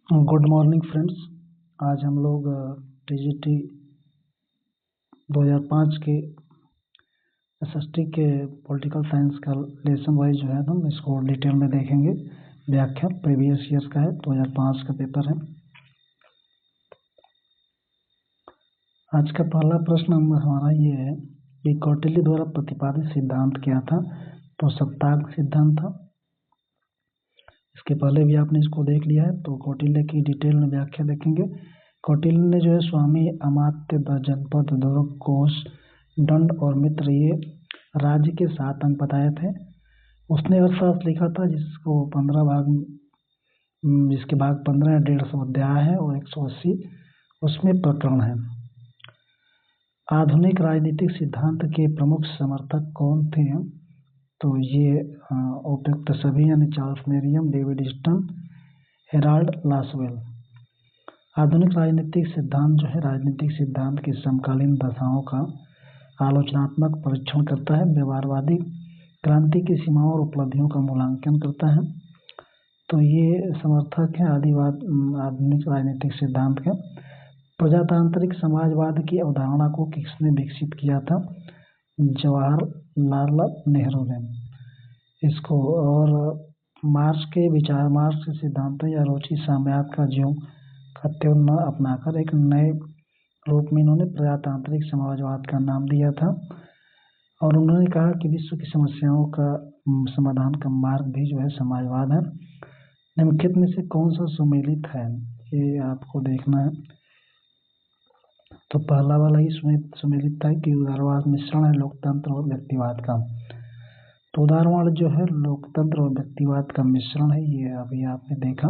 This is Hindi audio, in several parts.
Good morning friends. आज हम लोग टीजीटी 2005 के एसएसटी के पॉलिटिकल साइंस का लेसन वाइज जो है हम इसको डिटेल में देखेंगे। व्याख्या प्रीवियस ईयर्स का है, 2005 का पेपर है। आज का पहला प्रश्न हमारा ये है कि कौटिल्य द्वारा प्रतिपादित सिद्धांत क्या था। तो सप्तांग सिद्धांत था। इसके पहले भी आपने इसको देख लिया है, तो कौटिल्य की डिटेल में व्याख्या देखेंगे। कौटिल्य ने जो है स्वामी अमात्य जनपद दुर्ग कोश दंड और मित्र ये राज्य के 7 अंग बताए थे। उसने अर्थशास्त्र लिखा था जिसको 15 भाग, जिसके भाग 15 150 अध्याय है और 180 उसमें प्रकरण है। आधुनिक राजनीतिक सिद्धांत के प्रमुख समर्थक कौन थे? तो ये उपयुक्त सभी यानी Charles Merriam, David Easton, Harold Lasswell. आधुनिक राजनीतिक सिद्धांत जो है राजनीतिक सिद्धांत की समकालीन दशाओं का आलोचनात्मक परीक्षण करता है, व्यवहारवादी क्रांति की सीमाओं और उपलब्धियों का मूल्यांकन करता है। तो ये समर्थक है आधुनिक राजनीतिक सिद्धांत के। प्रजातांत्रिक समाजवाद की अवधारणा को किसने विकसित किया था? जवाहरलाल नेहरू ने इसको। और मार्क्स के विचार, मार्क्स के सिद्धांतों या रुचि साम्यवाद का ज्यों का त्यों न अपनाकर एक नए रूप में इन्होंने प्रजातांत्रिक समाजवाद का नाम दिया था। और उन्होंने कहा कि विश्व की समस्याओं का समाधान का मार्ग भी जो है समाजवाद है। निम्नलिखित में से कौन सा सुमेलित है, ये आपको देखना है। तो पहला वाला ही सुमेलित था कि उदारवाद मिश्रण है लोकतंत्र और व्यक्तिवाद का। तो उदारवाद जो है लोकतंत्र और व्यक्तिवाद का मिश्रण है। ये अभी आपने देखा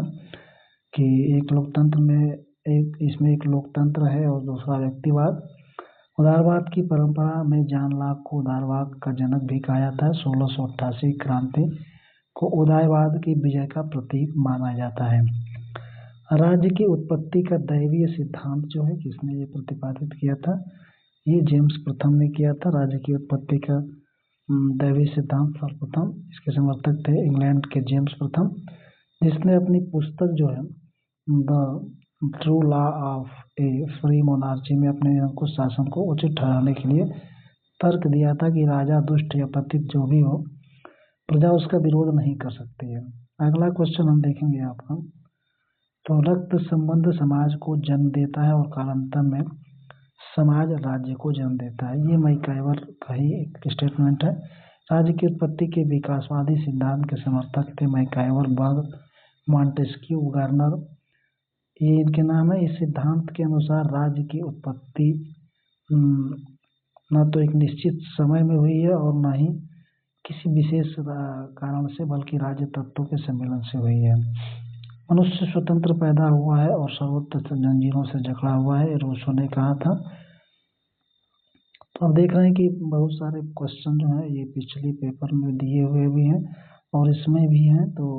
कि एक लोकतंत्र में इसमें एक लोकतंत्र है और दूसरा व्यक्तिवाद। उदारवाद की परंपरा में जॉन लॉक को उदारवाद का जनक भी कहा जाता है। 1688 क्रांति को उदारवाद की विजय का प्रतीक माना जाता है। राज्य की उत्पत्ति का दैवीय सिद्धांत जो है किसने ये प्रतिपादित किया था? ये जेम्स प्रथम ने किया था। राज्य की उत्पत्ति का दैवीय सिद्धांत सर्वप्रथम इसके समर्थक थे इंग्लैंड के जेम्स प्रथम, जिसने अपनी पुस्तक जो है the true law of A free monarchy में अपने अंकुश शासन को उचित ठहराने के लिए तर्क दिया था कि राजा दुष्ट या पतित जो भी हो, प्रजा उसका विरोध नहीं कर सकती है। अगला क्वेश्चन हम देखेंगे आपका। तो रक्त संबंध समाज को जन्म देता है और कालांतर में समाज राज्य को जन्म देता है। ये मैकाइवर का ही एक स्टेटमेंट है। राज्य की उत्पत्ति के विकासवादी सिद्धांत के समर्थक थे मैकाइवर, बर्ग, मॉन्टेस्क्यू, गार्नर, ये इनके नाम है। इस सिद्धांत के अनुसार राज्य की उत्पत्ति न तो एक निश्चित समय में हुई है और न ही किसी विशेष कारण से, बल्कि राज्य तत्वों के सम्मेलन से हुई है। मनुष्य स्वतंत्र पैदा हुआ है और सर्वत्र जंजीरों से जकड़ा हुआ है, रूसो ने कहा था। तो अब देख रहे हैं कि बहुत सारे क्वेश्चन जो हैं ये पिछले पेपर में दिए हुए भी हैं और इसमें भी हैं। तो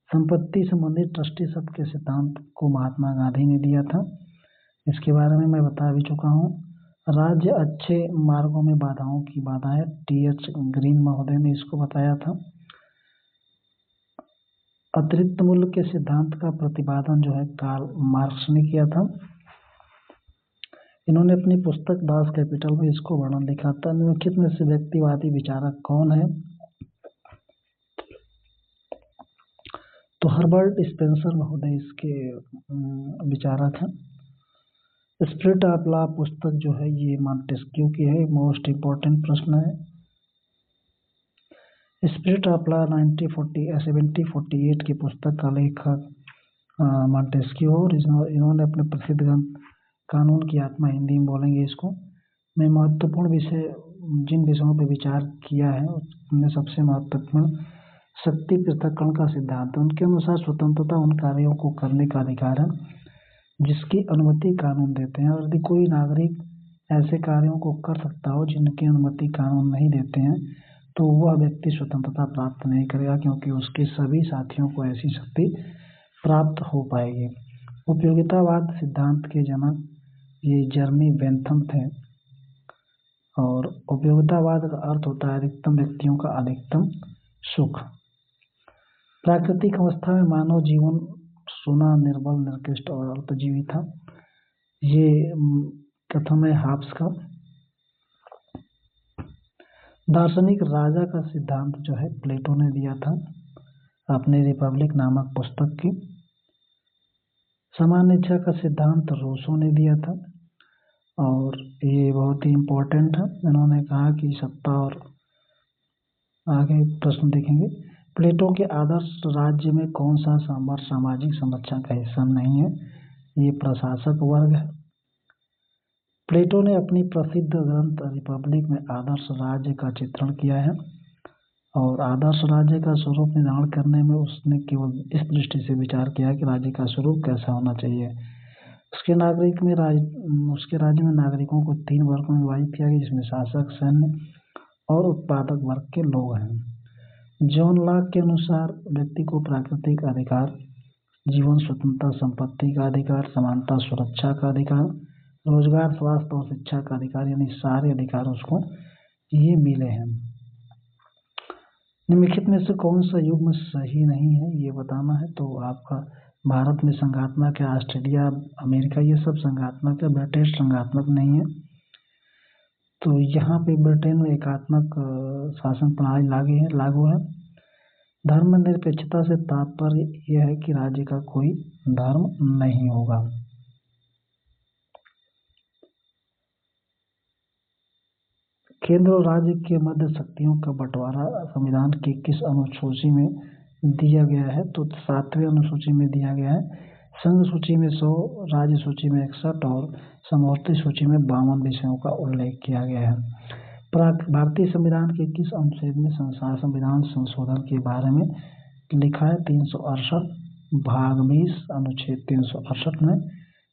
संपत्ति संबंधित ट्रस्टीशिप के सिद्धांत को महात्मा गांधी ने दिया था। इसके बारे में मैं बता भी चुका हूँ। राज्य अच्छे मार्गों में बाधाओं की बाधा है, टी.एच. ग्रीन महोदय ने इसको बताया था। अतिरिक्त मूल्य के सिद्धांत का प्रतिपादन जो है कार्ल मार्क्स ने किया था। इन्होंने अपनी पुस्तक दास कैपिटल में इसको वर्णन लिखा था। निम्नलिखित में से व्यक्तिवादी विचारक कौन है? तो हर्बर्ट स्पेंसर महोदय इसके विचारक हैं। स्पिरिट ऑफ लॉ पुस्तक जो है ये मॉन्टेस्क्यू की है। मोस्ट इम्पोर्टेंट प्रश्न है। स्पिरिट ऑफ लॉ 1748 की पुस्तक का लेखक मॉन्टेस्क्यू और इन्होंने अपने प्रसिद्ध ग्रंथ कानून की आत्मा, हिंदी में बोलेंगे इसको, में महत्वपूर्ण विषय, जिन विषयों पर विचार किया है उनमें सबसे महत्वपूर्ण शक्ति पृथक्करण का सिद्धांत। उनके अनुसार स्वतंत्रता उन कार्यों को करने का अधिकार है जिसकी अनुमति कानून देते हैं, और यदि कोई नागरिक ऐसे कार्यों को कर सकता हो जिनकी अनुमति कानून नहीं देते हैं तो वह व्यक्ति स्वतंत्रता प्राप्त नहीं करेगा, क्योंकि उसके सभी साथियों को ऐसी शक्ति प्राप्त हो पाएगी। उपयोगितावाद सिद्धांत के जनक ये जर्मी बेंथम थे। और उपयोगितावाद का अर्थ होता है अधिकतम व्यक्तियों का अधिकतम सुख। प्राकृतिक अवस्था में मानव जीवन सोना, निर्बल, निर्कृष्ट और अल्पजीवी था। ये कथन है हाब्स का। दार्शनिक राजा का सिद्धांत जो है प्लेटो ने दिया था अपने रिपब्लिक नामक पुस्तक की। सामान्य इच्छा का सिद्धांत रूसो ने दिया था और ये बहुत ही इम्पोर्टेंट है। इन्होंने कहा कि सत्ता और आगे प्रश्न देखेंगे। प्लेटो के आदर्श राज्य में कौन सा सामाजिक संरचना का हिस्सा नहीं है? ये प्रशासक वर्ग है। प्लेटो ने अपनी प्रसिद्ध ग्रंथ रिपब्लिक में आदर्श राज्य का चित्रण किया है और आदर्श राज्य का स्वरूप निर्धारण करने में उसने केवल इस दृष्टि से विचार किया कि राज्य का स्वरूप कैसा होना चाहिए। उसके राज्य में नागरिकों को 3 वर्गों में विभाजित किया गया, जिसमें शासक, सैन्य और उत्पादक वर्ग के लोग हैं। जॉन लॉक के अनुसार व्यक्ति को प्राकृतिक अधिकार, जीवन, स्वतंत्रता, संपत्ति का अधिकार, समानता, सुरक्षा का अधिकार, रोजगार, स्वास्थ्य और शिक्षा का अधिकार, यानी सारे अधिकार उसको ये मिले हैं। निम्नलिखित में से कौन सा युग्म सही नहीं है ये बताना है। तो आपका भारत में संघात्मक है, ऑस्ट्रेलिया, अमेरिका ये सब संघात्मक है, ब्रिटिश संघात्मक नहीं है। तो यहाँ पे ब्रिटेन में एकात्मक शासन प्रणाली लागू है। धर्मनिरपेक्षता से तात्पर्य यह है कि राज्य का कोई धर्म नहीं होगा। केंद्र और राज्य के मध्य शक्तियों का बंटवारा संविधान की किस अनुसूची में दिया गया है? तो 7वें अनुसूची में दिया गया है। संघ सूची में 100, राज्य सूची में 61 और समवर्ती सूची में 52 विषयों का उल्लेख किया गया है। भारतीय संविधान के किस अनुच्छेद में संविधान संशोधन के बारे में लिखा है? 368 भाग 20 अनुच्छेद 368 में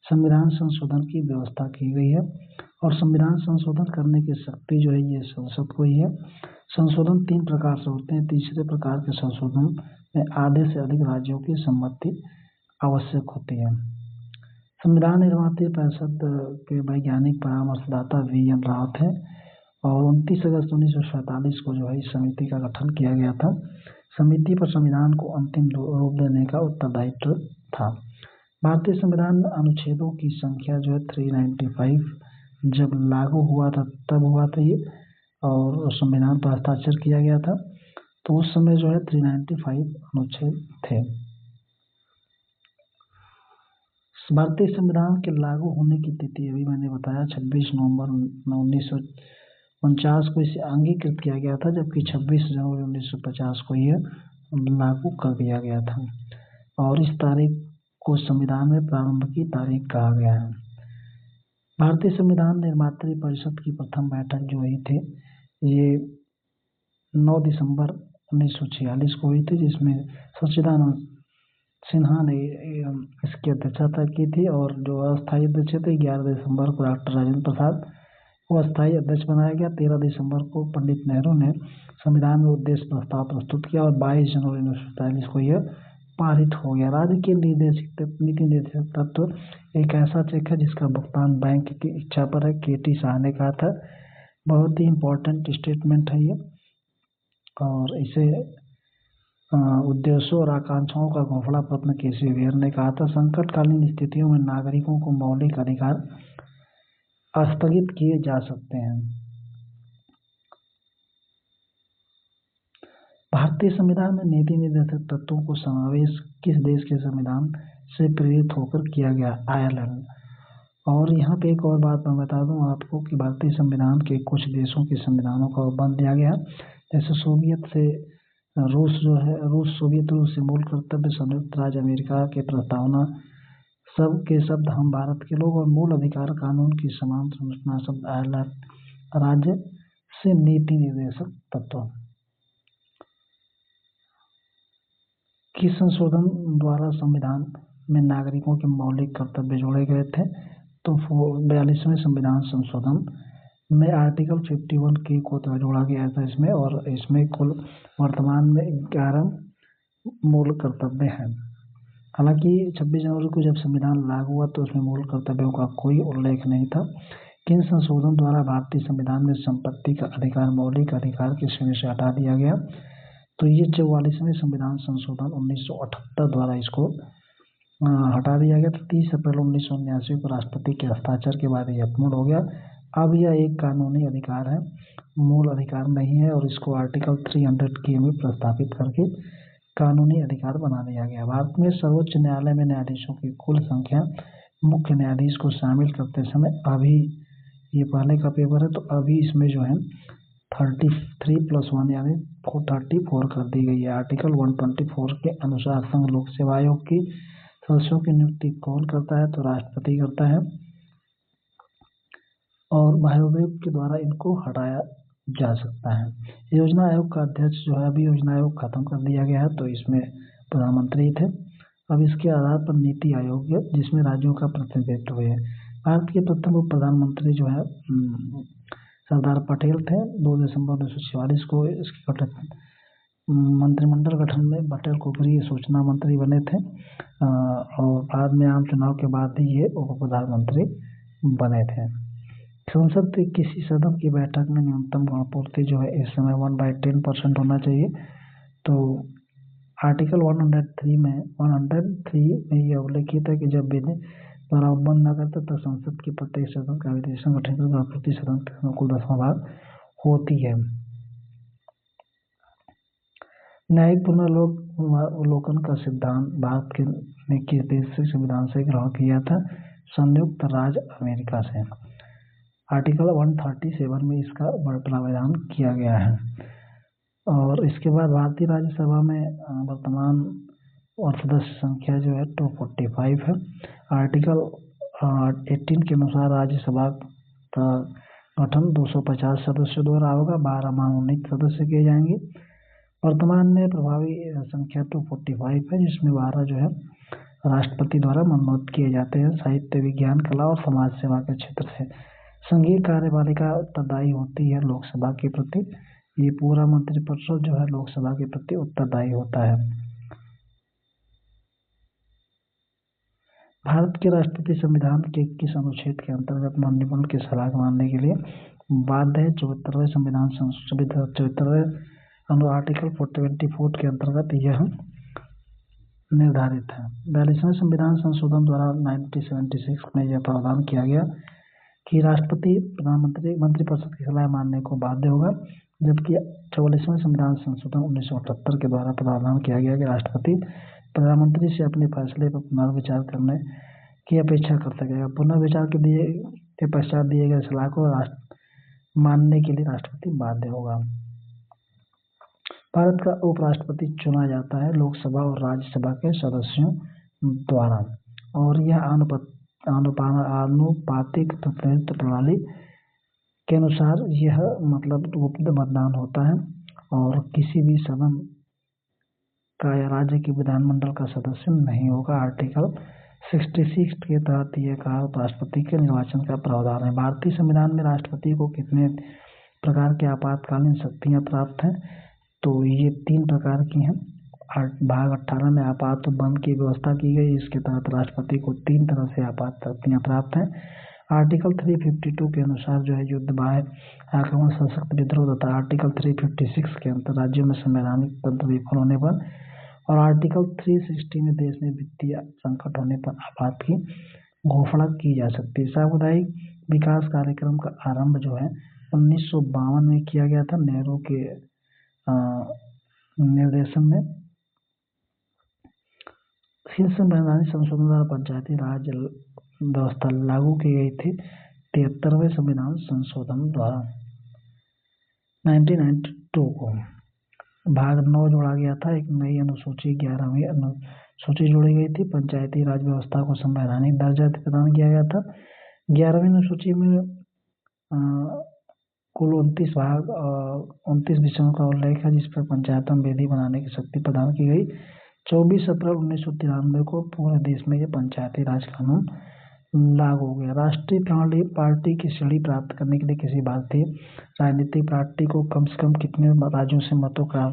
संविधान संशोधन की व्यवस्था की गई है और संविधान संशोधन करने की शक्ति जो है ये संसद को ही है। संशोधन 3 प्रकार से होते हैं। तीसरे प्रकार के संशोधन में आधे से अधिक राज्यों की सम्मति आवश्यक होती है। संविधान निर्मात्री परिषद के वैज्ञानिक परामर्शदाता V.N. रावत है और 29 अगस्त 1947 को जो है इस समिति का गठन किया गया था। समिति पर संविधान को अंतिम रूप देने का उत्तरदायित्व था। भारतीय संविधान अनुच्छेदों की संख्या जो है 395 जब लागू हुआ था तब हुआ था ये, और संविधान पर हस्ताक्षर किया गया था। तो उस समय जो है 395 अनुच्छेद थे। भारतीय संविधान के लागू होने की तिथि अभी मैंने बताया 26 नवंबर 1949 को इसे अंगीकृत किया गया था, जबकि 26 जनवरी 1950 को यह लागू कर दिया गया था और इस तारीख को संविधान में प्रारंभ की तारीख कहा गया है। भारतीय संविधान निर्मात्री परिषद की प्रथम बैठक जो हुई थी ये 9 दिसंबर 1946 को हुई थी, जिसमें सच्चिदानंद सिन्हा ने इसकी अध्यक्षता की थी और जो अस्थायी अध्यक्ष थे 11 दिसंबर को डॉक्टर राजेंद्र प्रसाद को अस्थायी अध्यक्ष बनाया गया। 13 दिसंबर को पंडित नेहरू ने संविधान में उद्देश्य प्रस्ताव प्रस्तुत किया और 22 जनवरी 1947 को यह पारित हो गया। राज्य के नीति निर्देशक तत्व एक ऐसा चेक है जिसका भुगतान बैंक की इच्छा पर है। KT शाह ने कहा था। बहुत ही इम्पोर्टेंट स्टेटमेंट है ये और इसे उद्देश्यों और आकांक्षाओं का घोषणा पत्र KC वेयर ने कहा था। संकटकालीन स्थितियों में नागरिकों को मौलिक अधिकार स्थगित किए जा सकते हैं। भारतीय संविधान में नीति निर्देशक तत्वों को समावेश किस देश के संविधान से प्रेरित होकर किया गया? आयरलैंड। और यहाँ पे एक और बात मैं बता दूं आपको कि भारतीय संविधान के कुछ देशों के संविधानों का बंद दिया गया, जैसे सोवियत से रूस जो है सोवियत रूस से मूल कर्तव्य, संयुक्त राज्य अमेरिका के प्रस्तावना सब के शब्द हम भारत के लोग और मूल अधिकार कानून की समान संरचना शब्द आयरलैंड राज्य से नीति निर्देशक तत्व। किस संशोधन द्वारा संविधान में नागरिकों के मौलिक कर्तव्य जोड़े गए थे? तो 42वें संविधान संशोधन में आर्टिकल 51 को जोड़ा गया था इसमें, और इसमें कुल वर्तमान में 11 मूल कर्तव्य हैं। हालांकि 26 जनवरी को जब संविधान लागू हुआ तो उसमें मूल कर्तव्यों का कोई उल्लेख नहीं था। किन संशोधन द्वारा भारतीय संविधान में संपत्ति का अधिकार मौलिक अधिकार की श्रेणी से हटा दिया गया? तो ये 44वें संविधान संशोधन 1978 द्वारा इसको हटा दिया गया था। 30 अप्रैल 1979 को राष्ट्रपति के हस्ताक्षर के बाद ये अपूर्ण हो गया। अब यह एक कानूनी अधिकार है, मूल अधिकार नहीं है, और इसको आर्टिकल 300 के में प्रस्तावित करके कानूनी अधिकार बना दिया गया। भारत में सर्वोच्च न्यायालय में न्यायाधीशों की कुल संख्या मुख्य न्यायाधीश को शामिल करते समय, अभी ये पहले का पेपर है तो अभी इसमें जो है 33+1 यानी 434 कर दी गई है। आर्टिकल 124 के अनुसार संघ लोक सेवा आयोग की सदस्यों की नियुक्ति कौन करता है? तो राष्ट्रपति करता है, और महाभियोग के द्वारा इनको हटाया जा सकता है। योजना आयोग का अध्यक्ष जो है, अभी योजना आयोग खत्म कर दिया गया है, तो इसमें प्रधानमंत्री थे। अब इसके आधार पर नीति आयोग है, जिसमें राज्यों का प्रतिनिधित्व है। भारत के प्रथम उप प्रधानमंत्री जो है सरदार पटेल थे। 2 दिसंबर 1946 को इसके गठन मंत्रिमंडल गठन में पटेल ऊपरी सूचना मंत्री बने थे, और बाद में आम चुनाव के बाद ही ये उप प्रधानमंत्री बने थे। संसद के किसी सदन की बैठक में न्यूनतम गणपूर्ति जो है इस समय 1/10% होना चाहिए। तो आर्टिकल 103 में यह उल्लेखित है कि जब विधि द्वारा बंद न करता तब संसद की प्रत्येक सदन का अधिवेशन गठन कर गणपूर्ति सदन का कुल 10वां भाग होती है। न्यायिक पुनर्विलोकन का सिद्धांत भारत के ने किस देश से संविधान से ग्रहण किया था? संयुक्त राज्य अमेरिका से। आर्टिकल 137 में इसका प्रावधान किया गया है। और इसके बाद भारतीय राज्यसभा में वर्तमान और सदस्य संख्या जो है 245 है। आर्टिकल 18 के अनुसार राज्यसभा का गठन 250 सदस्यों द्वारा होगा, 12 मनोनीत सदस्य किए जाएंगे। वर्तमान में प्रभावी संख्या 245 है, जिसमें 12 जो है राष्ट्रपति द्वारा मनोनीत किए जाते हैं। साहित्य, विज्ञान, कला और समाज सेवा के क्षेत्र से संघीय कार्यपालिका उत्तरदायी होती है लोकसभा के प्रति। ये पूरा मंत्रिपरिषद जो है लोकसभा के प्रति उत्तरदायी होता है। भारत के राष्ट्रपति संविधान के किस अनुच्छेद के अंतर्गत मंत्रिमंडल की सलाह मानने के लिए बाध्य है? 74वें संविधान 74वें आर्टिकल 424 के अंतर्गत यह निर्धारित है। 42वें संविधान संशोधन द्वारा 1976 में यह प्रावधान किया गया कि राष्ट्रपति प्रधानमंत्री मंत्रिपरिषद की सलाह मानने को बाध्य होगा, जबकि 44वें संविधान संशोधन 1978 के द्वारा प्रावधान किया गया कि राष्ट्रपति प्रधानमंत्री से अपने फैसले पर पुनर्विचार करने की अपेक्षा कर सकेगा। पुनर्विचार के पश्चात दिए गए सलाह को मानने के लिए राष्ट्रपति बाध्य होगा। भारत का उपराष्ट्रपति चुना जाता है लोकसभा और राज्यसभा के सदस्यों द्वारा, और यह आनुपातिक प्रतिनिधित्व प्रणाली के अनुसार यह मतलब गुप्त मतदान होता है, और किसी भी सदन का या राज्य के विधानमंडल का सदस्य नहीं होगा। आर्टिकल 66 के तहत यह कहा राष्ट्रपति के निर्वाचन का प्रावधान है। भारतीय संविधान में राष्ट्रपति को कितने प्रकार के आपातकालीन शक्तियां प्राप्त हैं? तो ये 3 प्रकार की हैं। भाग 18 में आपात बंद की व्यवस्था की गई, इसके तहत राष्ट्रपति को 3 तरह से आपात शक्तियां प्राप्त हैं। आर्टिकल 352 के अनुसार जो है युद्ध, बाह्य आक्रमण, सशक्त विद्रोह तथा आर्टिकल 356 के अंतर राज्यों में संवैधानिक तंत्र विफल होने पर, और आर्टिकल 360 में देश में वित्तीय संकट होने पर आपात की घोषणा की जा सकती है। सामुदायिक विकास कार्यक्रम का आरंभ जो है 1952 में किया गया था नेहरू के निर्देशन में। संवैधानिक संशोधन द्वारा पंचायती राज व्यवस्था लागू की गई थी 73वें संविधान संशोधन द्वारा 1992 को। भाग 9 जोड़ा गया था, एक नई अनुसूची 11वीं अनुसूची जोड़ी गई थी। पंचायती राज व्यवस्था को संवैधानिक दर्जा प्रदान किया गया था। 11वीं अनुसूची में कुल 29 विषयों का उल्लेख है, जिस पर पंचायतों में विधि बनाने की शक्ति प्रदान की गई। 24 अप्रैल 1993 को पूरे देश में ये पंचायती राज कानून लागू हो गया। राष्ट्रीय प्रणाली पार्टी की श्रेणी प्राप्त करने के लिए किसी भारतीय राजनीतिक पार्टी को कम से कम कितने राज्यों से मतों का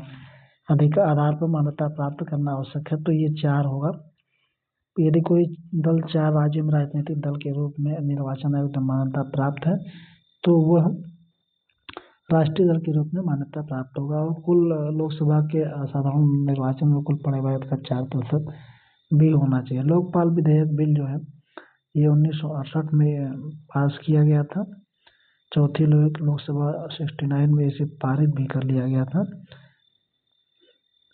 अधिक आधार पर मान्यता प्राप्त करना आवश्यक है? तो ये 4 होगा। यदि कोई दल 4 राज्यों में राजनीतिक दल के रूप में निर्वाचन आयोग द्वारा मान्यता प्राप्त है तो वह राष्ट्रीय दल के रूप में मान्यता प्राप्त होगा। और कुल लोकसभा के साधारण निर्वाचन में कुल परिवार का 4% भी होना चाहिए। लोकपाल विधेयक बिल जो है ये 1968 में पास किया गया था। चौथी लोकसभा 69 में इसे पारित भी कर लिया गया था।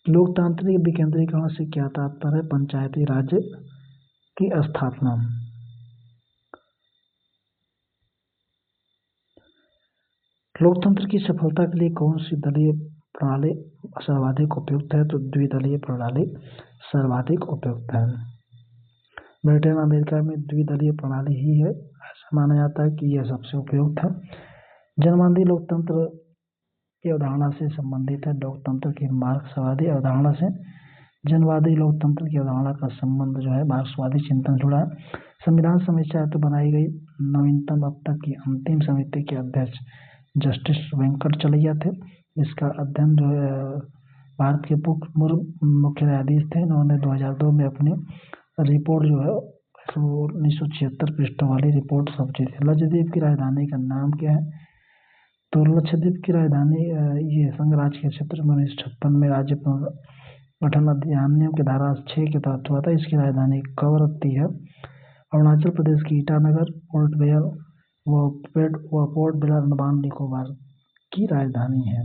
लोकतांत्रिक विकेंद्रीकरण से क्या तात्पर्य है? पंचायती राज की स्थापना। लोकतंत्र की सफलता के लिए कौन सी दलीय प्रणाली सर्वाधिक उपयुक्त है? तो द्विदलीय प्रणाली सर्वाधिक उपयुक्त है। ब्रिटेन अमेरिका में द्विदलीय प्रणाली ही है, ऐसा माना जाता है कि यह सबसे उपयुक्त है। जनवादी लोकतंत्र की अवधारणा से संबंधित है। लोकतंत्र की मार्क्सवादी अवधारणा से जनवादी लोकतंत्र की अवधारणा का संबंध जो है मार्क्सवादी चिंतन जुड़ा है। संविधान समीक्षा हेतु बनाई गई नवीनतम अब तक की अंतिम समिति के अध्यक्ष जस्टिस वेंकटचलैया थे। इसका अध्ययन जो है भारत के मुख्य न्यायाधीश थे। इन्होंने 2002 में अपनी रिपोर्ट जो है 1976 पृष्ठों वाली रिपोर्ट सौंपी थी। लक्षद्वीप की राजधानी का नाम क्या है? तो लक्षद्वीप की राजधानी ये संघ राज्य के क्षेत्र में 1956 में राज्य गठन अधिनियम की धारा 6 के तहत हुआ था। इसकी राजधानी कवरत्ती है। अरुणाचल प्रदेश की ईटानगर, पोर्ट ब्लेयर व पोर्ट ब्लेयर अंडमान निकोबार की राजधानी है।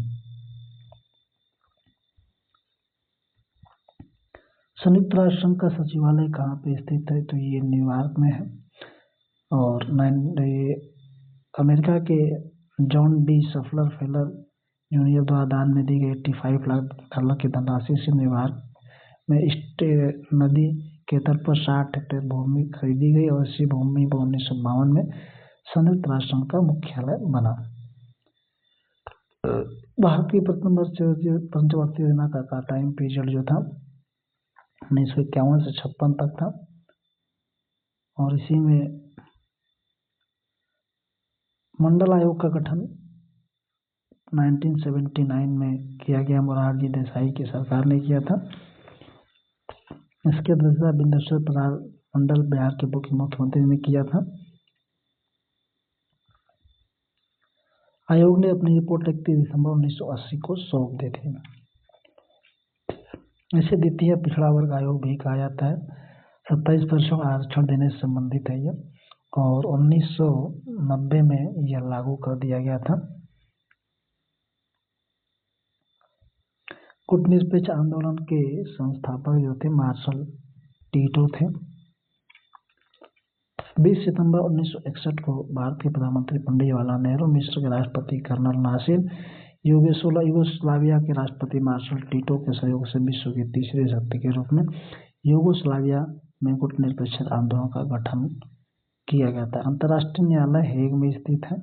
संयुक्त राष्ट्र संघ का सचिवालय कहाँ पे स्थित है? तो ये न्यूयॉर्क में है। और अमेरिका के जॉन डी सफलर फेलर जूनियर द्वारा दान में दी गई 85 लाख डॉलर की धनराशि से न्यूयॉर्क में नदी के तट पर 60 हेक्टेयर भूमि खरीदी गई और इसी भूमि पर 1952 में संयुक्त राष्ट्र संघ का मुख्यालय बना। भारत की प्रथम पंचवर्षीय योजना का टाइम पीरियड जो था 1951 से 56 तक था और इसी में मंडल आयोग का गठन 1979 में किया गया। मोरारजी देसाई की सरकार ने किया था। इसके अध्यक्षता बिंदेश्वर प्रसाद मंडल बिहार के मुख्यमंत्री ने किया था। आयोग ने अपनी रिपोर्ट 31 दिसंबर 1980 को सौंप दी थी। इसे द्वितीय पिछड़ा वर्ग आयोग भी कहा जाता है। 27 वर्षों का आरक्षण देने से संबंधित है यह और 1990 में यह लागू कर दिया गया था। गुटनिरपेक्ष आंदोलन के संस्थापक जो थे मार्शल टीटो थे। 20 सितंबर 1961 को भारत के प्रधानमंत्री पंडित जवाहरलाल नेहरू, मिस्र के राष्ट्रपति कर्नल नासिर, यूगोस्लाविया के राष्ट्रपति मार्शल टीटो के सहयोग से विश्व की तीसरी शक्ति के रूप में यूगोस्लाविया में गुटनिरपेक्ष आंदोलन का गठन किया गया था। अंतर्राष्ट्रीय न्यायालय हेग में स्थित है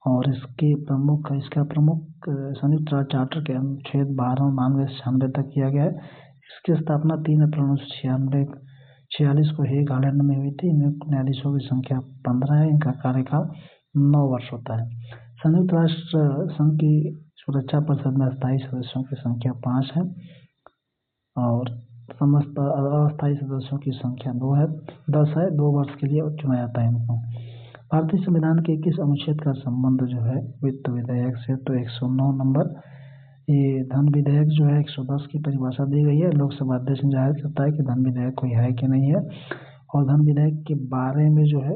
और इसका प्रमुख संयुक्त राष्ट्र चार्टर के अनुच्छेद 12 99 से 96 तक किया गया है। इसकी स्थापना 3 अप्रैल 1946 को हेग आइलैंड में हुई थी। नियुक्त न्यायाधीशों की संख्या 15 है। इनका कार्यकाल 9 वर्ष होता है। संयुक्त राष्ट्र संघ की सुरक्षा परिषद में स्थायी सदस्यों की संख्या 5 है और समस्त अस्थायी सदस्यों की संख्या 10 है। 2 वर्ष के लिए चुना जाता है इनको। भारतीय संविधान के किस अनुच्छेद का संबंध जो है वित्त विधेयक से? तो 109 नंबर। ये धन विधेयक जो है 110 की परिभाषा दी गई है। लोकसभा अध्यक्ष ने जाहिर करता है कि धन विधेयक कोई है कि नहीं है और धन विधेयक के बारे में जो है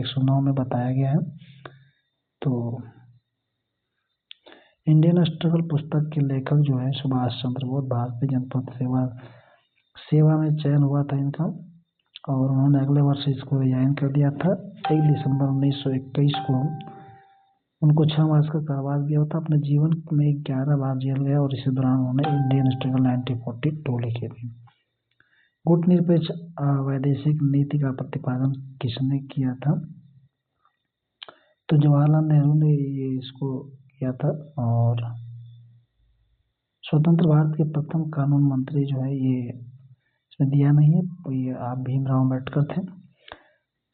109 में बताया गया है। तो इंडियन स्ट्रगल पुस्तक के लेखक जो है सुभाष चंद्र बोस, भारतीय जनपद सेवा में चयन हुआ था इनका और उन्होंने अगले वर्ष इसको रिजाइन कर दिया था। 1 दिसंबर 1921 को उनको 6 मास का कारावास भी होता। अपने जीवन में 11 बार जेल गया और इसी दौरान उन्होंने इंडियन स्ट्रगल 1942 लिखी थी। गुटनिरपेक्ष वैदेशिक नीति का प्रतिपादन किसने किया था? तो जवाहरलाल नेहरू ने ये इसको किया था और स्वतंत्र भारत के प्रथम कानून मंत्री जो है ये इसमें दिया नहीं है, तो ये आप भीमराव अम्बेडकर थे।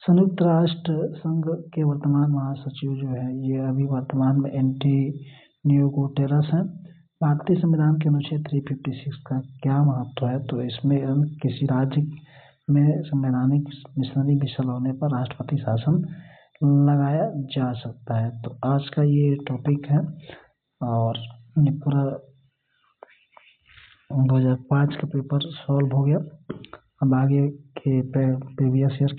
संयुक्त राष्ट्र संघ के वर्तमान महासचिव जो है ये अभी वर्तमान में एंटोनियो गुटेरेस हैं। भारतीय संविधान के अनुच्छेद 356 का क्या महत्व है? तो इसमें किसी राज्य में संवैधानिक मिशनरी विफल होने पर राष्ट्रपति शासन लगाया जा सकता है। तो आज का ये टॉपिक है और ये पूरा 2005 का पेपर सॉल्व हो गया। अब आगे के प्रीवियस ईयर